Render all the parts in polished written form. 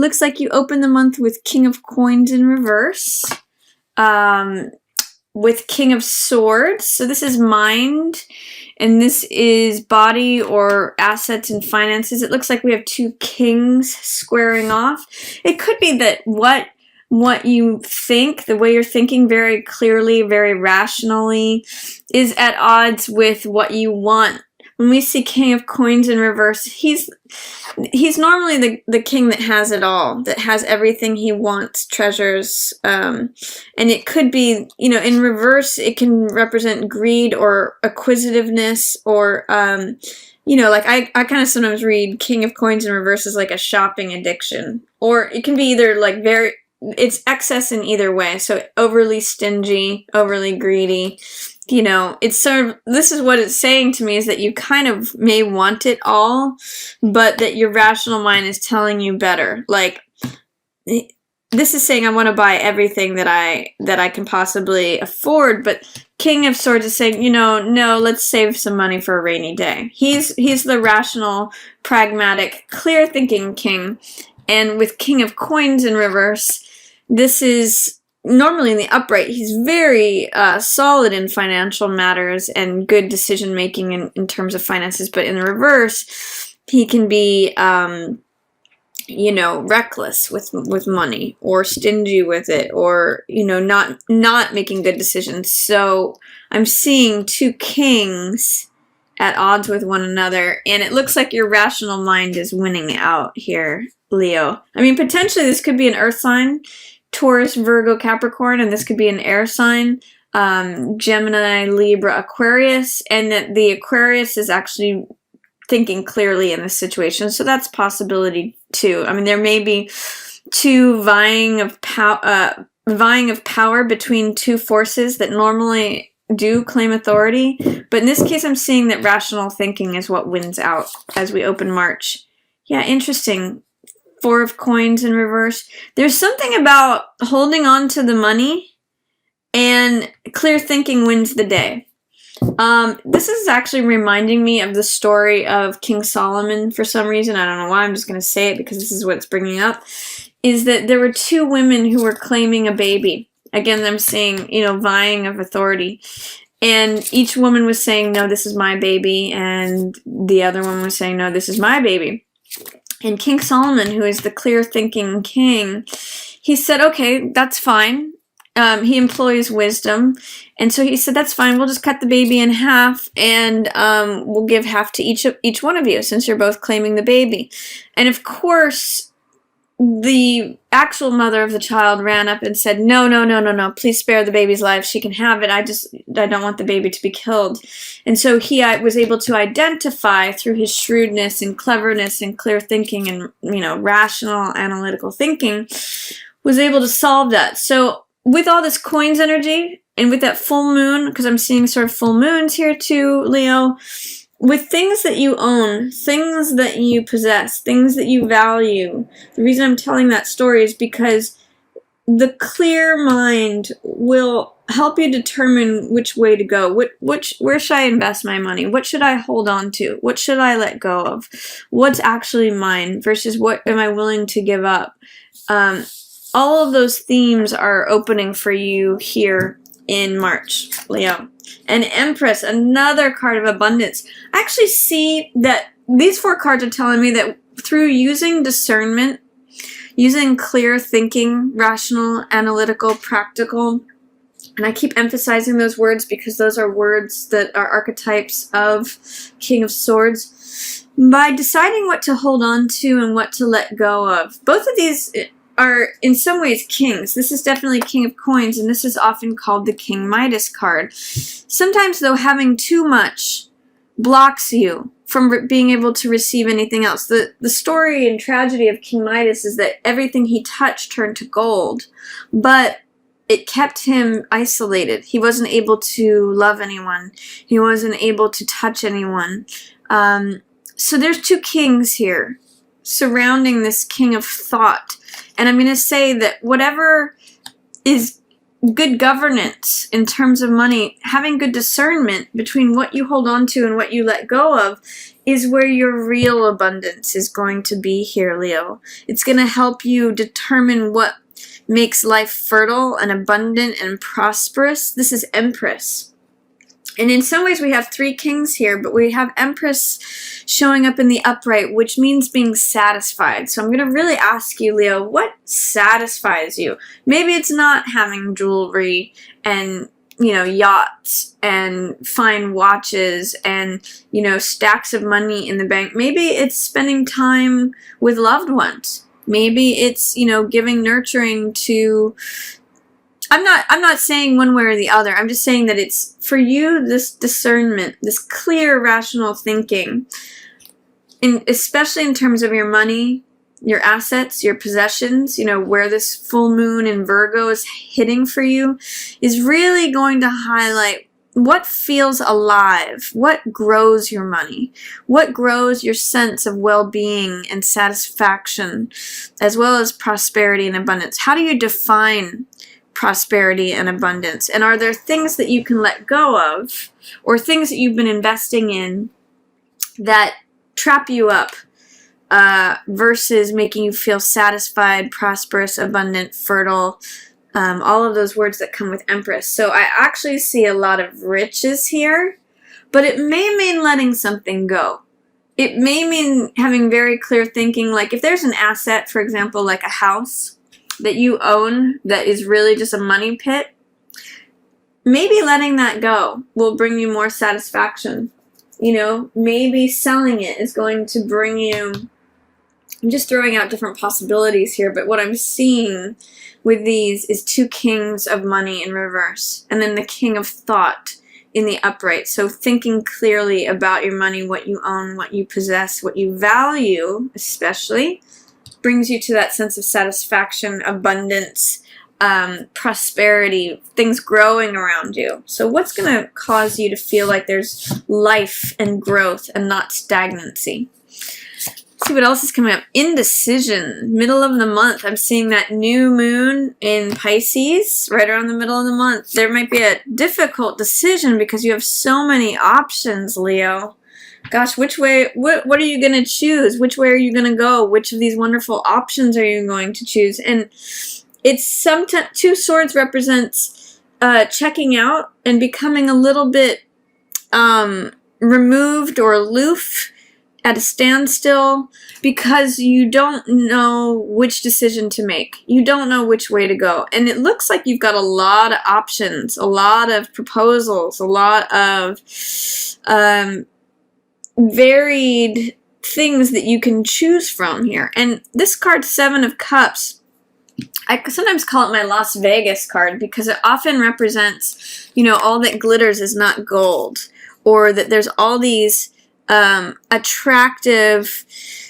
Looks like you open the month with King of Coins in reverse. With King of Swords. So this is mind, and this is body or assets and finances. It looks like we have two kings squaring off. It could be that what you think, the way you're thinking very clearly, very rationally, is at odds with what you want. When we see King of Coins in reverse, he's normally the king that has it all, that has everything he wants, treasures, and it could be, in reverse, it can represent greed or acquisitiveness, or, like I kind of sometimes read King of Coins in reverse as like a shopping addiction, or it can be either like it's excess in either way, so overly stingy, overly greedy. It's sort of, this is what it's saying to me, is that you kind of may want it all, but that your rational mind is telling you better. Like, this is saying I want to buy everything that I can possibly afford, but King of Swords is saying, no, let's save some money for a rainy day. He's the rational, pragmatic, clear-thinking king. And with King of Coins in reverse, this is normally in the upright, he's very solid in financial matters and good decision making in terms of finances. But in the reverse, he can be, reckless with money, or stingy with it, or not making good decisions. So I'm seeing two kings at odds with one another, and it looks like your rational mind is winning out here, Leo. I mean, potentially this could be an earth sign, Taurus, Virgo, Capricorn, and this could be an air sign, Gemini, Libra, Aquarius, and that the Aquarius is actually thinking clearly in this situation. So that's a possibility too. I mean, there may be two vying of power between two forces that normally do claim authority, but in this case I'm seeing that rational thinking is what wins out as we open March. Yeah, interesting. Four of Coins in reverse. There's something about holding on to the money, and clear thinking wins the day. This is actually reminding me of the story of King Solomon for some reason. I don't know why. I'm just going to say it because this is what it's bringing up. Is that there were two women who were claiming a baby. Again, I'm saying, vying of authority. And each woman was saying, no, this is my baby. And the other one was saying, no, this is my baby. And King Solomon, who is the clear-thinking king, he said, okay, that's fine. He employs wisdom. And so he said, that's fine. We'll just cut the baby in half, and we'll give half to each one of you, since you're both claiming the baby. And of course, the actual mother of the child ran up and said, no, please spare the baby's life. She can have it. I don't want the baby to be killed. And so he was able to identify through his shrewdness and cleverness and clear thinking and, rational, analytical thinking, was able to solve that. So with all this coins energy and with that full moon, because I'm seeing sort of full moons here too, Leo, with things that you own, things that you possess, things that you value. The reason I'm telling that story is because the clear mind will help you determine which way to go. Where should I invest my money? What should I hold on to? What should I let go of? What's actually mine versus what am I willing to give up? All of those themes are opening for you here in March, Leo. And Empress, another card of abundance. I actually see that these four cards are telling me that through using discernment, using clear thinking, rational, analytical, practical, and I keep emphasizing those words because those are words that are archetypes of King of Swords, by deciding what to hold on to and what to let go of. Both of these are in some ways kings. This is definitely King of Coins, and this is often called the King Midas card. Sometimes, though, having too much blocks you from being able to receive anything else. The story and tragedy of King Midas is that everything he touched turned to gold, but it kept him isolated. He wasn't able to love anyone. He wasn't able to touch anyone. So there's two kings here surrounding this king of thought. And I'm going to say that whatever is good governance in terms of money, having good discernment between what you hold on to and what you let go of is where your real abundance is going to be here, Leo. It's going to help you determine what makes life fertile and abundant and prosperous. This is Empress. And in some ways we have 3 kings here, but we have Empress showing up in the upright, which means being satisfied. So I'm going to really ask you, Leo, what satisfies you? Maybe it's not having jewelry and, yachts and fine watches and, stacks of money in the bank. Maybe it's spending time with loved ones. Maybe it's, giving nurturing to... I'm not saying one way or the other. I'm just saying that it's, for you, this discernment, this clear, rational thinking, especially in terms of your money, your assets, your possessions, where this full moon in Virgo is hitting for you, is really going to highlight what feels alive, what grows your money, what grows your sense of well-being and satisfaction, as well as prosperity and abundance. How do you define prosperity and abundance? And are there things that you can let go of, or things that you've been investing in that trap you up versus making you feel satisfied, prosperous, abundant, fertile, all of those words that come with Empress. So I actually see a lot of riches here, but it may mean letting something go. It may mean having very clear thinking, like if there's an asset, for example, like a house that you own that is really just a money pit, maybe letting that go will bring you more satisfaction. Maybe selling it is going to bring you... I'm just throwing out different possibilities here, but what I'm seeing with these is 2 kings of money in reverse, and then the king of thought in the upright. So thinking clearly about your money, what you own, what you possess, what you value, especially, brings you to that sense of satisfaction, abundance, prosperity, things growing around you. So what's going to cause you to feel like there's life and growth and not stagnancy? See what else is coming up. Indecision, middle of the month. I'm seeing that new moon in Pisces right around the middle of the month. There might be a difficult decision because you have so many options, Leo. Gosh, which way, what are you going to choose? Which way are you going to go? Which of these wonderful options are you going to choose? And it's sometimes, 2 swords represents checking out and becoming a little bit removed or aloof, at a standstill, because you don't know which decision to make. You don't know which way to go. And it looks like you've got a lot of options, a lot of proposals, a lot of varied things that you can choose from here. And this card, 7 of Cups, I sometimes call it my Las Vegas card because it often represents, all that glitters is not gold, or that there's all these attractive,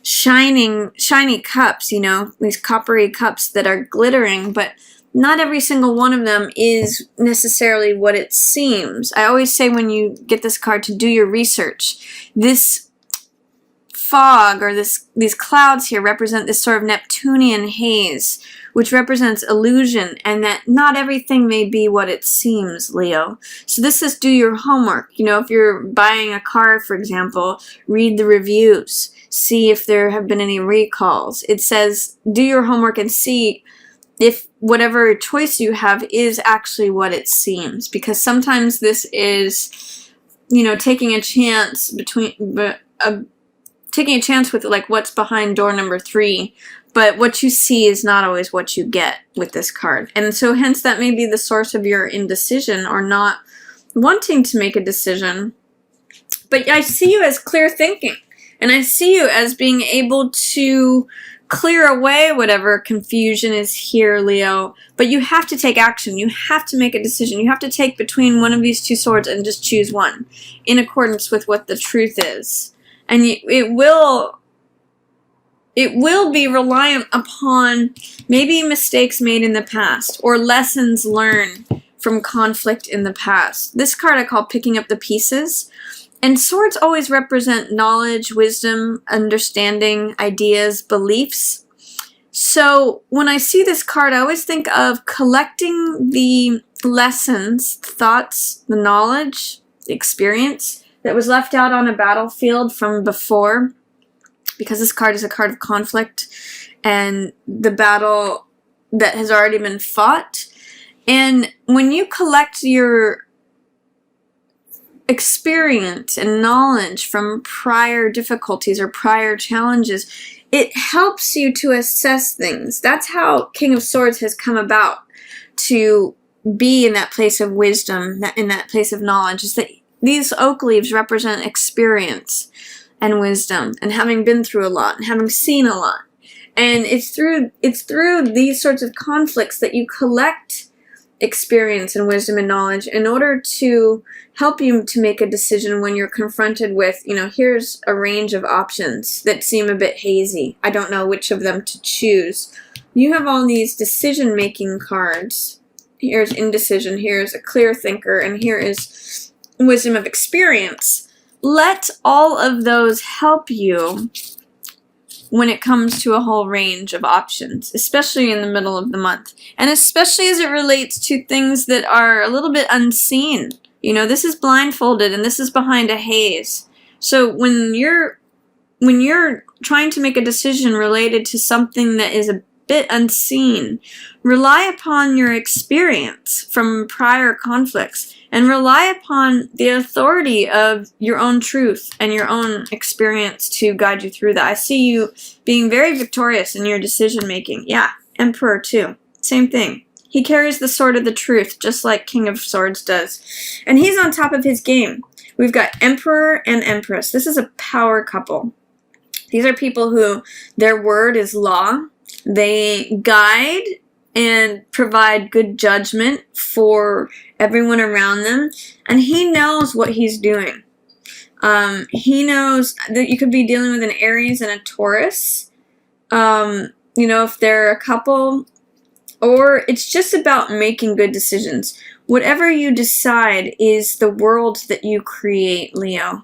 shiny cups, these coppery cups that are glittering, but not every single one of them is necessarily what it seems. I always say when you get this card to do your research. This fog or these clouds here represent this sort of Neptunian haze, which represents illusion, and that not everything may be what it seems, Leo. So this is do your homework. If you're buying a car, for example, read the reviews. See if there have been any recalls. It says do your homework and see if whatever choice you have is actually what it seems. Because sometimes this is, taking a chance taking a chance with like what's behind door number 3. But what you see is not always what you get with this card. And so hence that may be the source of your indecision or not wanting to make a decision. But I see you as clear thinking. And I see you as being able to clear away whatever confusion is here, Leo. But you have to take action. You have to make a decision. You have to take between one of these 2 swords and just choose one in accordance with what the truth is. And it will be reliant upon maybe mistakes made in the past or lessons learned from conflict in the past. This card I call picking up the pieces. And swords always represent knowledge, wisdom, understanding, ideas, beliefs. So when I see this card, I always think of collecting the lessons, thoughts, the knowledge, the experience that was left out on a battlefield from before, because this card is a card of conflict and the battle that has already been fought. And when you collect your experience and knowledge from prior difficulties or prior challenges, it helps you to assess things. That's how King of Swords has come about, to be in that place of wisdom, in that place of knowledge, is that these oak leaves represent experience and wisdom, and having been through a lot, and having seen a lot. And it's through these sorts of conflicts that you collect experience and wisdom and knowledge in order to help you to make a decision when you're confronted with, here's a range of options that seem a bit hazy. I don't know which of them to choose. You have all these decision-making cards. Here's indecision, here's a clear thinker, and here is wisdom of experience. Let all of those help you when it comes to a whole range of options, especially in the middle of the month, and especially as it relates to things that are a little bit unseen. This is blindfolded and this is behind a haze. So when you're trying to make a decision related to something that is a bit unseen, rely upon your experience from prior conflicts, and rely upon the authority of your own truth and your own experience to guide you through that. I see you being very victorious in your decision making. Yeah, Emperor too. Same thing. He carries the sword of the truth, just like King of Swords does. And he's on top of his game. We've got Emperor and Empress. This is a power couple. These are people who their word is law. They guide and provide good judgment for everyone around them. And he knows what he's doing. He knows that you could be dealing with an Aries and a Taurus. If they're a couple, or it's just about making good decisions. Whatever you decide is the world that you create, Leo.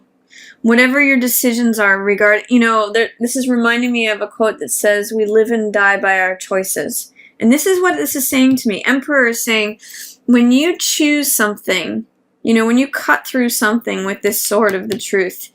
Whatever your decisions are this is reminding me of a quote that says, we live and die by our choices. And this is what this is saying to me. Emperor is saying, when you choose something, when you cut through something with this sword of the truth,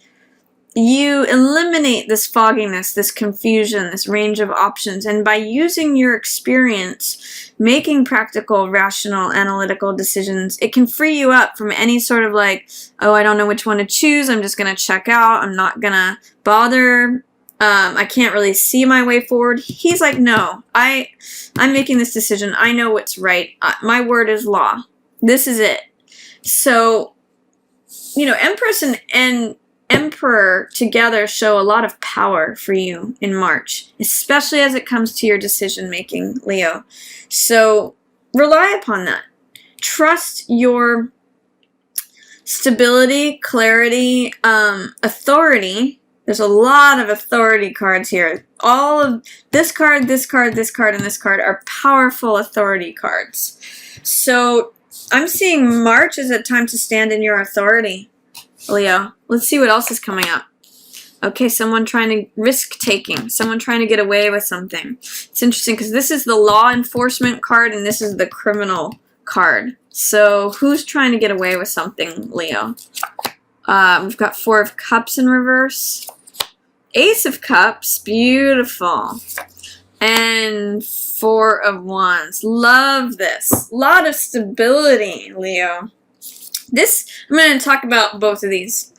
you eliminate this fogginess, this confusion, this range of options. And by using your experience, making practical, rational, analytical decisions, it can free you up from any sort of I don't know which one to choose. I'm just going to check out. I'm not going to bother. I can't really see my way forward. He's like, no, I'm making this decision. I know what's right. My word is law. This is it. So, Empress and Emperor together show a lot of power for you in March, especially as it comes to your decision making, Leo. So rely upon that. Trust your stability, clarity, authority. There's a lot of authority cards here. All of this card, this card, this card, and this card are powerful authority cards. So I'm seeing March as a time to stand in your authority, Leo. Let's see what else is coming up. Okay, someone trying to risk-taking. Someone trying to get away with something. It's interesting because this is the law enforcement card and this is the criminal card. So who's trying to get away with something, Leo? We've got Four of Cups in reverse. Ace of Cups. Beautiful. And Four of Wands. Love this. Lot of stability, Leo. I'm going to talk about both of these,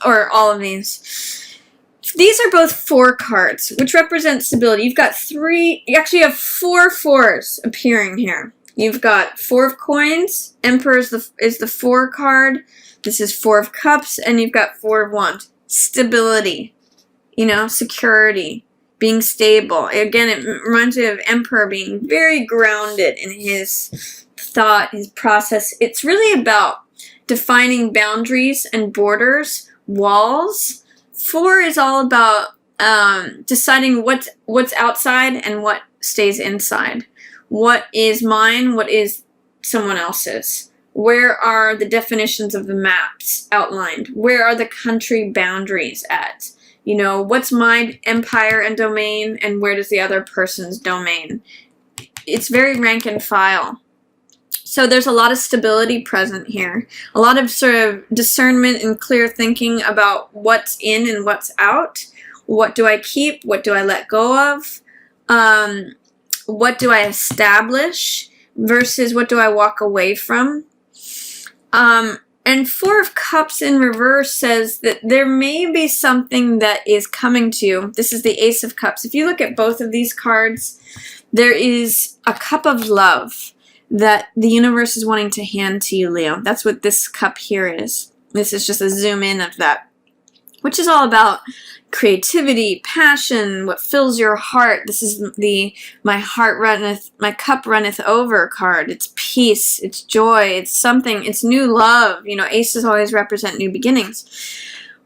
or all of these. These are both 4 cards, which represent stability. You've got you actually have 4 fours appearing here. You've got 4 of Coins, Emperor is the 4 card, this is 4 of Cups, and you've got 4 of Wands. Stability, security, being stable. Again, it reminds me of Emperor being very grounded in his thought, his process. It's really about defining boundaries and borders, walls. 4 is all about deciding what's outside and what stays inside. What is mine? What is someone else's? Where are the definitions of the maps outlined? Where are the country boundaries at? What's my empire and domain, and where does the other person's domain? It's very rank and file. So there's a lot of stability present here. A lot of sort of discernment and clear thinking about what's in and what's out. What do I keep? What do I let go of? What do I establish versus what do I walk away from? And Four of Cups in reverse says that there may be something that is coming to you. This is the Ace of Cups. If you look at both of these cards, there is a cup of love that the universe is wanting to hand to you, Leo. That's what this cup here is. This is just a zoom in of that, which is all about creativity, passion, what fills your heart. This is the my cup runneth over card. It's peace, it's joy, it's something, it's new love. You know, aces always represent new beginnings.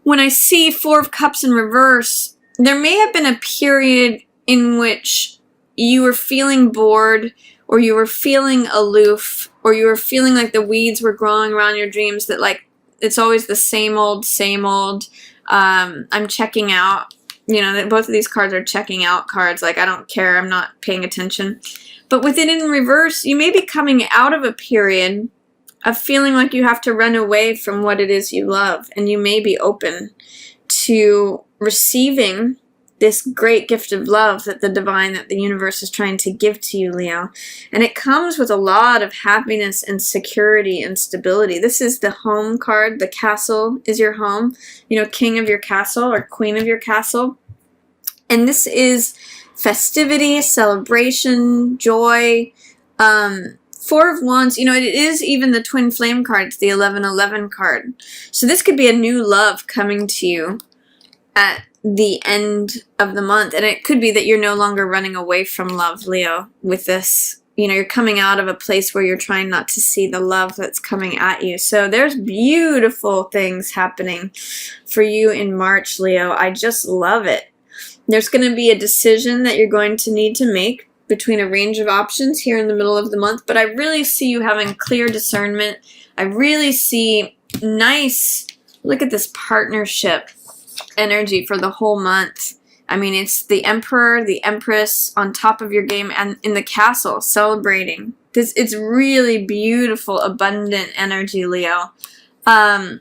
When I see Four of Cups in reverse, there may have been a period in which you were feeling bored, or you were feeling aloof, or you were feeling like the weeds were growing around your dreams, that like it's always the same old, same old. I'm checking out. You know, both of these cards are checking out cards. Like, I don't care. I'm not paying attention. But with it in reverse, you may be coming out of a period of feeling like you have to run away from what it is you love. And you may be open to receiving this great gift of love that the divine, that the universe is trying to give to you, Leo. And it comes with a lot of happiness and security and stability. This is the home card. The castle is your home. You know, king of your castle or queen of your castle. And this is festivity, celebration, joy. Four of Wands, you know, it is even the twin flame card. It's the 1111 card. So this could be a new love coming to you at the end of the month. And it could be that you're no longer running away from love, Leo, with this. You know, you're coming out of a place where you're trying not to see the love that's coming at you. So there's beautiful things happening for you in March, Leo. I just love it. There's going to be a decision that you're going to need to make between a range of options here in the middle of the month. But I really see you having clear discernment. I really see nice, look at this partnership energy for the whole month. I mean, it's the Emperor, the Empress on top of your game, and in the castle celebrating. It's really beautiful, abundant energy, Leo. And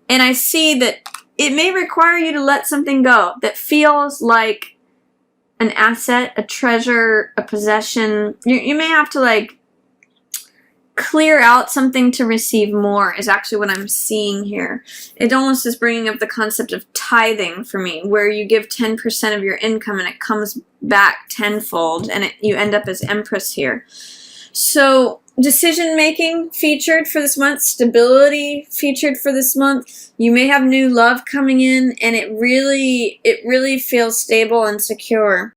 I see that it may require you to let something go that feels like an asset, a treasure, a possession. You may have to like clear out something to receive more is actually what I'm seeing here. It almost is bringing up the concept of tithing for me, where you give 10% of your income and it comes back tenfold, and you end up as Empress here. So decision making featured for this month, stability featured for this month. You may have new love coming in, and it really feels stable and secure.